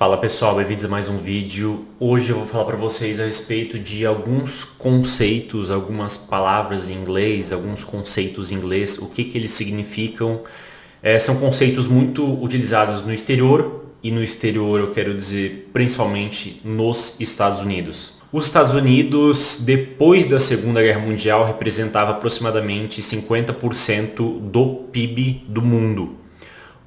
Fala pessoal, bem-vindos a mais um vídeo. Hoje eu vou falar para vocês a respeito de alguns conceitos, algumas palavras em inglês, alguns conceitos em inglês, o que eles significam. São conceitos muito utilizados no exterior, e no exterior eu quero dizer principalmente nos Estados Unidos. Os Estados Unidos, depois da Segunda Guerra Mundial, representava aproximadamente 50% do PIB do mundo.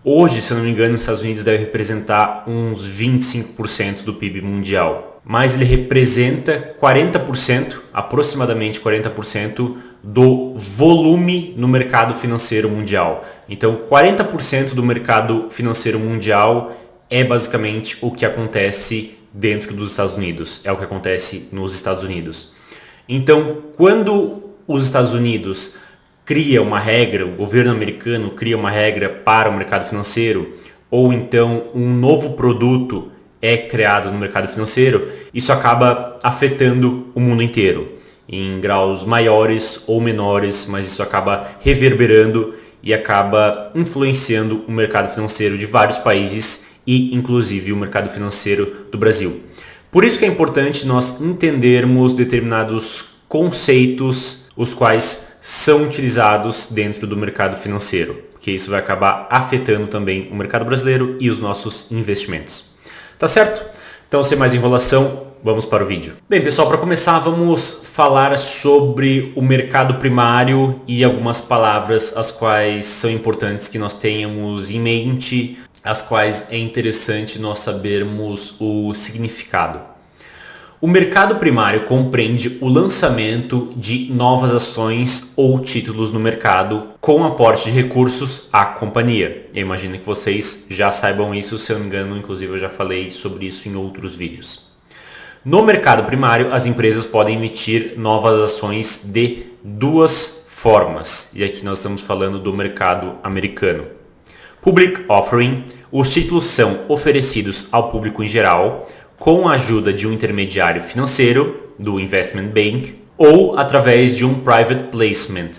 Hoje, se eu não me engano, os Estados Unidos deve representar uns 25% do PIB mundial. Mas ele representa 40%, aproximadamente 40% do volume no mercado financeiro mundial. Então, 40% do mercado financeiro mundial é basicamente o que acontece dentro dos Estados Unidos. É o que acontece nos Estados Unidos. Então, quando os Estados Unidos cria uma regra, o governo americano cria uma regra para o mercado financeiro, ou então um novo produto é criado no mercado financeiro, isso acaba afetando o mundo inteiro, em graus maiores ou menores, mas isso acaba reverberando e acaba influenciando o mercado financeiro de vários países e inclusive o mercado financeiro do Brasil. Por isso que é importante nós entendermos determinados conceitos, os quais são utilizados dentro do mercado financeiro, porque isso vai acabar afetando também o mercado brasileiro e os nossos investimentos. Tá certo? Então, sem mais enrolação, vamos para o vídeo. Bem, pessoal, para começar, vamos falar sobre o mercado primário e algumas palavras as quais são importantes que nós tenhamos em mente, as quais é interessante nós sabermos o significado. O mercado primário compreende o lançamento de novas ações ou títulos no mercado com aporte de recursos à companhia. Eu imagino que vocês já saibam isso, se eu não me engano, inclusive eu já falei sobre isso em outros vídeos. No mercado primário, as empresas podem emitir novas ações de duas formas. E aqui nós estamos falando do mercado americano. Public Offering, os títulos são oferecidos ao público em geral, com a ajuda de um intermediário financeiro, do Investment Bank, ou através de um Private Placement.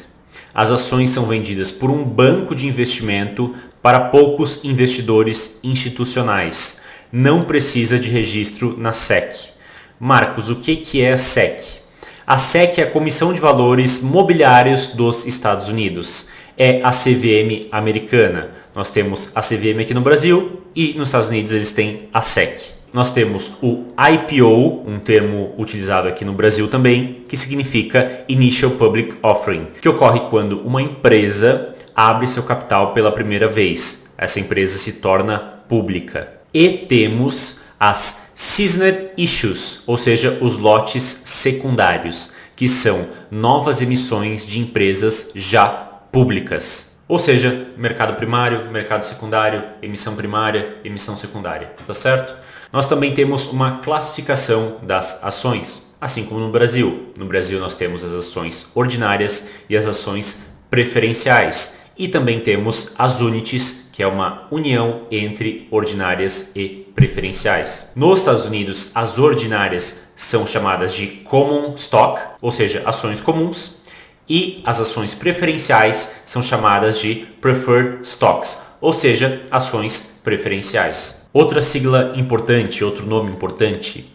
As ações são vendidas por um banco de investimento para poucos investidores institucionais. Não precisa de registro na SEC. Marcos, o que é a SEC? A SEC é a Comissão de Valores Mobiliários dos Estados Unidos. É a CVM americana. Nós temos a CVM aqui no Brasil e nos Estados Unidos eles têm a SEC. Nós temos o IPO, um termo utilizado aqui no Brasil também, que significa Initial Public Offering, que ocorre quando uma empresa abre seu capital pela primeira vez. Essa empresa se torna pública. E temos as Seasoned Issues, ou seja, os lotes secundários, que são novas emissões de empresas já públicas. Ou seja, mercado primário, mercado secundário, emissão primária, emissão secundária. Tá certo? Nós também temos uma classificação das ações, assim como no Brasil. No Brasil nós temos as ações ordinárias e as ações preferenciais. E também temos as Unities, que é uma união entre ordinárias e preferenciais. Nos Estados Unidos, as ordinárias são chamadas de Common Stock, ou seja, ações comuns. E as ações preferenciais são chamadas de Preferred Stocks, ou seja, ações preferenciais. Outra sigla importante, outro nome importante,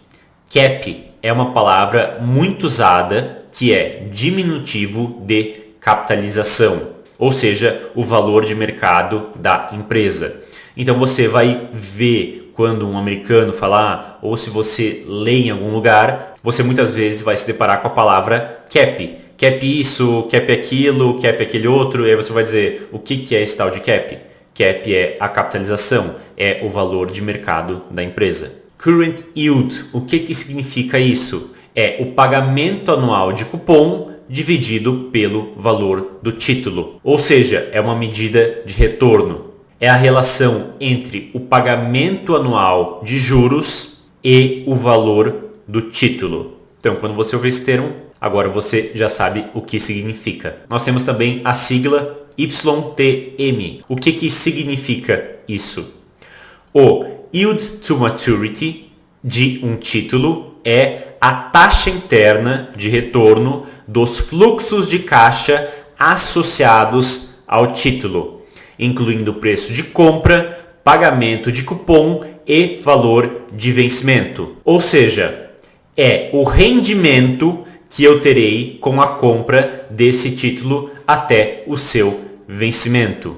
CAP, é uma palavra muito usada que é diminutivo de capitalização, ou seja, o valor de mercado da empresa. Então você vai ver quando um americano falar, ou se você lê em algum lugar, você muitas vezes vai se deparar com a palavra CAP. CAP isso, CAP aquilo, CAP aquele outro, e aí você vai dizer o que é esse tal de CAP? CAP é a capitalização, é o valor de mercado da empresa. Current Yield, o que significa isso? É o pagamento anual de cupom dividido pelo valor do título. Ou seja, é uma medida de retorno. É a relação entre o pagamento anual de juros e o valor do título. Então, quando você ouvir esse termo, agora você já sabe o que significa. Nós temos também a sigla YTM. O que significa isso? O Yield to Maturity de um título é a taxa interna de retorno dos fluxos de caixa associados ao título, incluindo o preço de compra, pagamento de cupom e valor de vencimento. Ou seja, é o rendimento que eu terei com a compra desse título até o seu vencimento.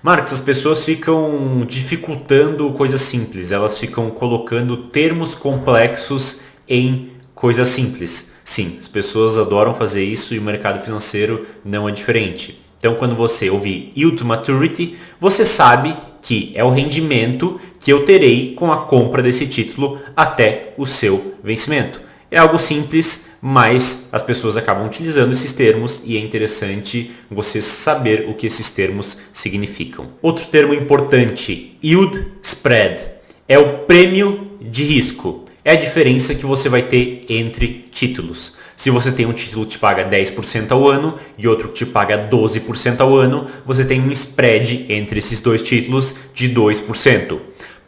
Marcos, as pessoas ficam dificultando coisas simples, elas ficam colocando termos complexos em coisas simples. Sim, as pessoas adoram fazer isso e o mercado financeiro não é diferente. Então, quando você ouvir Yield to Maturity, você sabe que é o rendimento que eu terei com a compra desse título até o seu vencimento. É algo simples, mas as pessoas acabam utilizando esses termos e é interessante você saber o que esses termos significam. Outro termo importante, Yield Spread, é o prêmio de risco. É a diferença que você vai ter entre títulos. Se você tem um título que te paga 10% ao ano e outro que te paga 12% ao ano, você tem um spread entre esses dois títulos de 2%.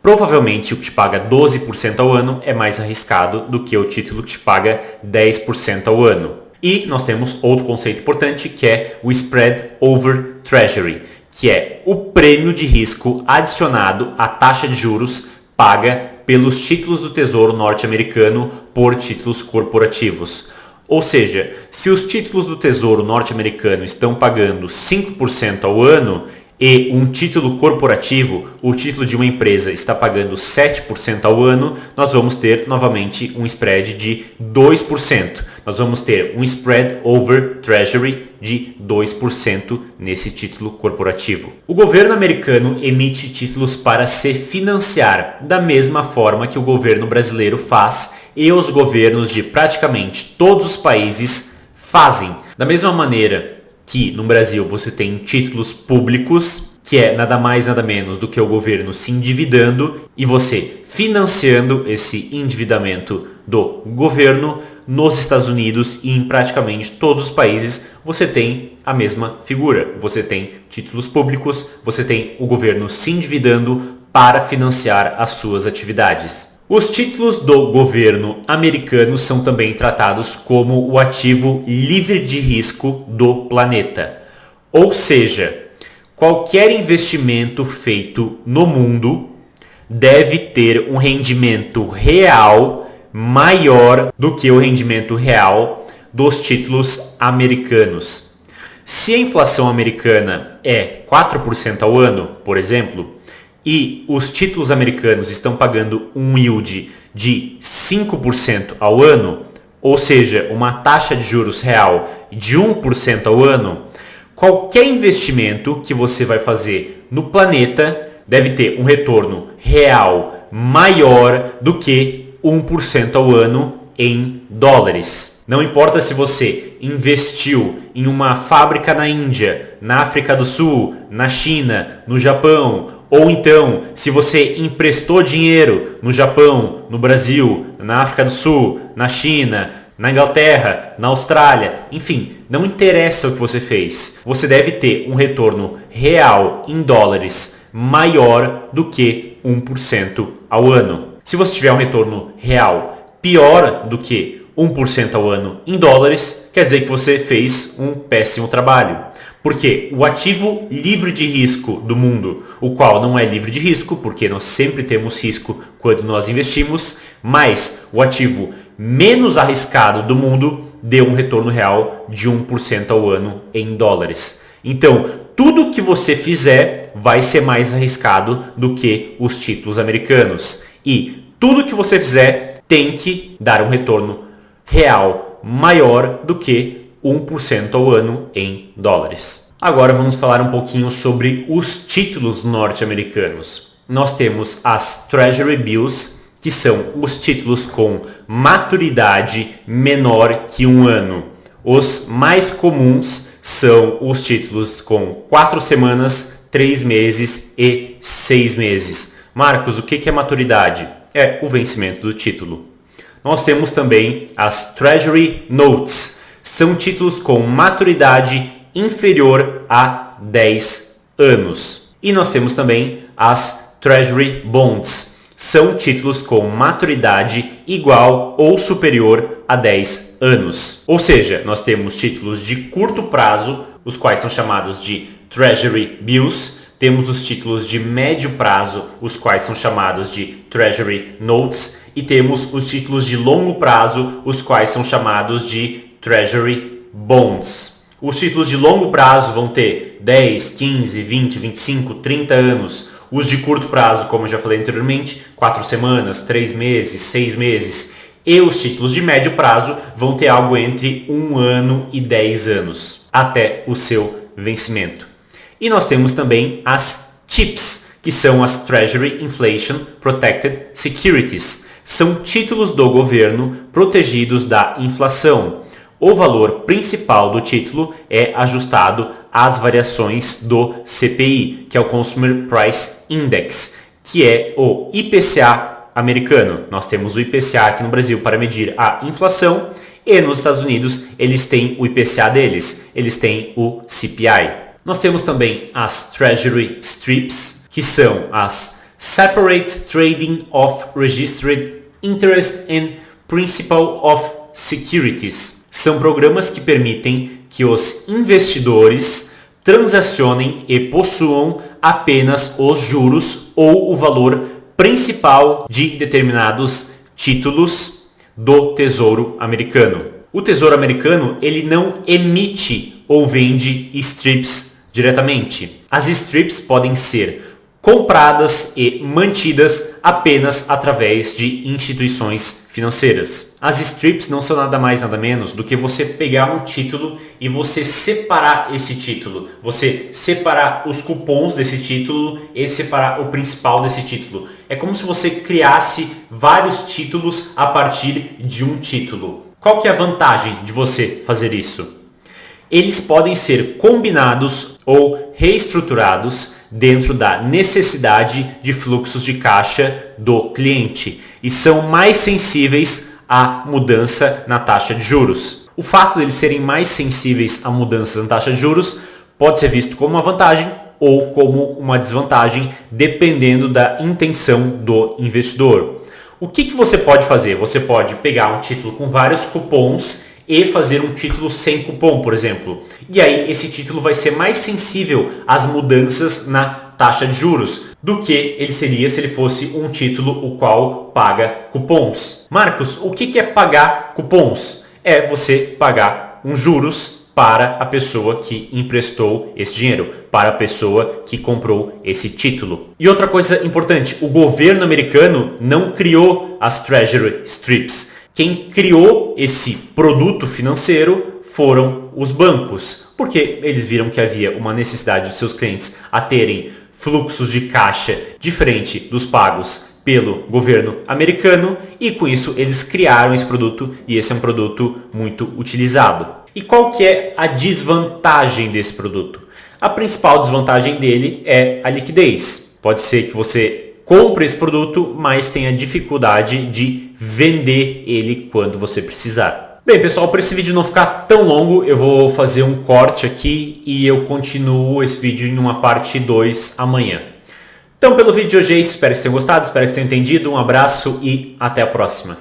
Provavelmente o que te paga 12% ao ano é mais arriscado do que o título que te paga 10% ao ano. E nós temos outro conceito importante que é o Spread Over Treasury, que é o prêmio de risco adicionado à taxa de juros paga pelos títulos do Tesouro norte-americano por títulos corporativos. Ou seja, se os títulos do Tesouro norte-americano estão pagando 5% ao ano e um título corporativo, o título de uma empresa, está pagando 7% ao ano, nós vamos ter novamente um spread de 2%. Nós vamos ter um spread over treasury de 2% nesse título corporativo. O governo americano emite títulos para se financiar da mesma forma que o governo brasileiro faz e os governos de praticamente todos os países fazem. Da mesma maneira que no Brasil você tem títulos públicos, que é nada mais nada menos do que o governo se endividando e você financiando esse endividamento do governo. Nos Estados Unidos e em praticamente todos os países você tem a mesma figura. Você tem títulos públicos, você tem o governo se endividando para financiar as suas atividades. Os títulos do governo americano são também tratados como o ativo livre de risco do planeta. Ou seja, qualquer investimento feito no mundo deve ter um rendimento real maior do que o rendimento real dos títulos americanos. Se a inflação americana é 4% ao ano, por exemplo, e os títulos americanos estão pagando um yield de 5% ao ano, ou seja, uma taxa de juros real de 1% ao ano, qualquer investimento que você vai fazer no planeta deve ter um retorno real maior do que 1% ao ano em dólares. Não importa se você investiu em uma fábrica na Índia, na África do Sul, na China, no Japão, ou então se você emprestou dinheiro no Japão, no Brasil, na África do Sul, na China, na Inglaterra, na Austrália, enfim, não interessa o que você fez. Você deve ter um retorno real em dólares maior do que 1% ao ano. Se você tiver um retorno real pior do que 1% ao ano em dólares, quer dizer que você fez um péssimo trabalho. Porque o ativo livre de risco do mundo, o qual não é livre de risco, porque nós sempre temos risco quando nós investimos, mas o ativo menos arriscado do mundo deu um retorno real de 1% ao ano em dólares. Então, tudo que você fizer vai ser mais arriscado do que os títulos americanos. E tudo que você fizer tem que dar um retorno real maior do que 1% ao ano em dólares. Agora vamos falar um pouquinho sobre os títulos norte-americanos. Nós temos as Treasury Bills, que são os títulos com maturidade menor que um ano. Os mais comuns são os títulos com 4 semanas, 3 meses e 6 meses. Marcos, o que é maturidade? É o vencimento do título. Nós temos também as Treasury Notes. São títulos com maturidade inferior a 10 anos. E nós temos também as Treasury Bonds. São títulos com maturidade igual ou superior a 10 anos. Ou seja, nós temos títulos de curto prazo, os quais são chamados de Treasury Bills, temos os títulos de médio prazo, os quais são chamados de Treasury Notes, e temos os títulos de longo prazo, os quais são chamados de Treasury Bonds. Os títulos de longo prazo vão ter 10, 15, 20, 25, 30 anos. Os de curto prazo, como eu já falei anteriormente, 4 semanas, 3 meses, 6 meses. E os títulos de médio prazo vão ter algo entre 1 ano e 10 anos, até o seu vencimento. E nós temos também as TIPS, que são as Treasury Inflation Protected Securities. São títulos do governo protegidos da inflação. O valor principal do título é ajustado às variações do CPI, que é o Consumer Price Index, que é o IPCA americano. Nós temos o IPCA aqui no Brasil para medir a inflação e nos Estados Unidos eles têm o IPCA deles, eles têm o CPI. Nós temos também as Treasury Strips, que são as Separate Trading of Registered Interest and Principal of Securities. São programas que permitem que os investidores transacionem e possuam apenas os juros ou o valor principal de determinados títulos do Tesouro Americano. O Tesouro Americano ele não emite ou vende strips diretamente. As strips podem ser compradas e mantidas apenas através de instituições financeiras. As strips não são nada mais nada menos do que você pegar um título e você separar esse título. Você separar os cupons desse título e separar o principal desse título. É como se você criasse vários títulos a partir de um título. Qual que é a vantagem de você fazer isso? Eles podem ser combinados ou reestruturados dentro da necessidade de fluxos de caixa do cliente e são mais sensíveis à mudança na taxa de juros. O fato de eles serem mais sensíveis a mudanças na taxa de juros pode ser visto como uma vantagem ou como uma desvantagem, dependendo da intenção do investidor. O que você pode fazer? Você pode pegar um título com vários cupons e fazer um título sem cupom, por exemplo. E aí esse título vai ser mais sensível às mudanças na taxa de juros do que ele seria se ele fosse um título o qual paga cupons. Marcos, o que é pagar cupons? É você pagar uns juros para a pessoa que emprestou esse dinheiro, para a pessoa que comprou esse título. E outra coisa importante, o governo americano não criou as Treasury Strips. Quem criou esse produto financeiro foram os bancos, porque eles viram que havia uma necessidade dos seus clientes a terem fluxos de caixa diferente dos pagos pelo governo americano e com isso eles criaram esse produto e esse é um produto muito utilizado. E qual que é a desvantagem desse produto? A principal desvantagem dele é a liquidez. Pode ser que você compre esse produto, mas tenha dificuldade de vender ele quando você precisar. Bem, pessoal, para esse vídeo não ficar tão longo, eu vou fazer um corte aqui e eu continuo esse vídeo em uma parte 2 amanhã. Então, pelo vídeo de hoje é isso. Espero que vocês tenham gostado, espero que vocês tenham entendido. Um abraço e até a próxima.